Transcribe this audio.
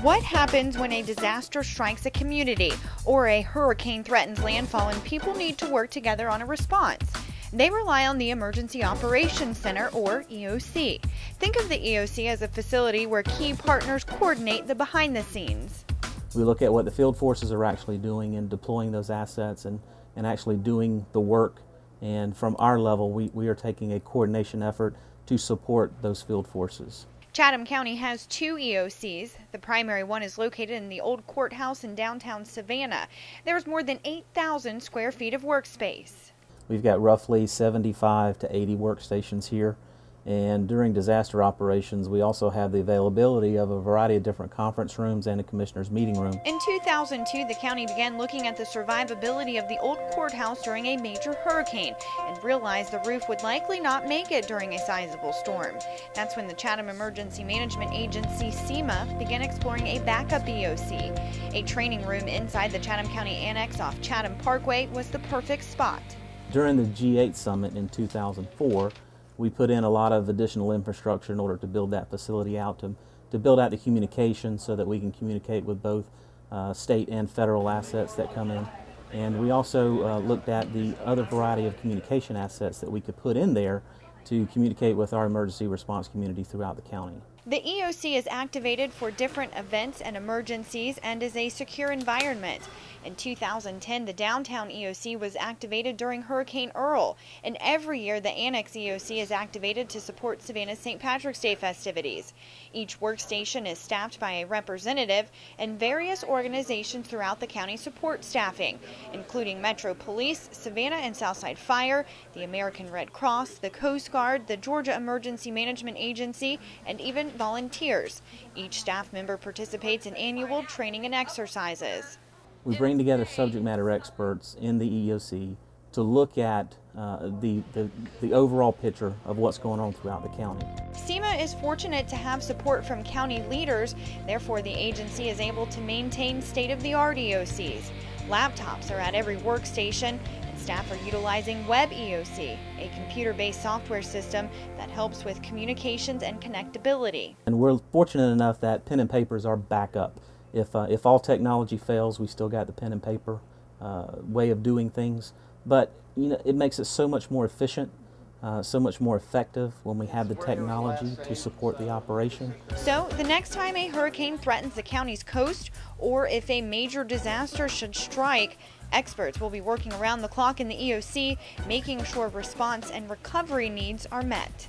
What happens when a disaster strikes a community or a hurricane threatens landfall and people need to work together on a response? They rely on the Emergency Operations Center, or EOC. Think of the EOC as a facility where key partners coordinate the behind the scenes. We look at what the field forces are actually doing and deploying those assets and actually doing the work. And from our level, we are taking a coordination effort to support those field forces. Chatham County has 2 EOCs. The primary one is located in the old courthouse in downtown Savannah. There's more than 8,000 square feet of workspace. We've got roughly 75 to 80 workstations here. And during disaster operations, we also have the availability of a variety of different conference rooms and a commissioner's meeting room. In 2002, the county began looking at the survivability of the old courthouse during a major hurricane and realized the roof would likely not make it during a sizable storm. That's when the Chatham Emergency Management Agency, SEMA, began exploring a backup EOC. A training room inside the Chatham County Annex off Chatham Parkway was the perfect spot. During the G8 summit in 2004, we put in a lot of additional infrastructure in order to build that facility out, to build out the communication so that we can communicate with both state and federal assets that come in. And we also looked at the other variety of communication assets that we could put in there to communicate with our emergency response community throughout the county. The EOC is activated for different events and emergencies and is a secure environment. In 2010, the downtown EOC was activated during Hurricane Earl, and every year the Annex EOC is activated to support Savannah's St. Patrick's Day festivities. Each workstation is staffed by a representative, and various organizations throughout the county support staffing, including Metro Police, Savannah and Southside Fire, the American Red Cross, the Coast Guard, the Georgia Emergency Management Agency, and even volunteers. Each staff member participates in annual training and exercises. We bring together subject matter experts in the EOC to look at the overall picture of what's going on throughout the county. SEMA is fortunate to have support from county leaders, therefore the agency is able to maintain state-of-the-art EOCs. Laptops are at every workstation, and staff are utilizing Web EOC, a computer-based software system that helps with communications and connectability. And we're fortunate enough that pen and paper is our backup. If all technology fails, we still got the pen and paper way of doing things. But it makes it so much more efficient, so much more effective when we have the technology to support the operation. So the next time a hurricane threatens the county's coast, or if a major disaster should strike, experts will be working around the clock in the EOC, making sure response and recovery needs are met.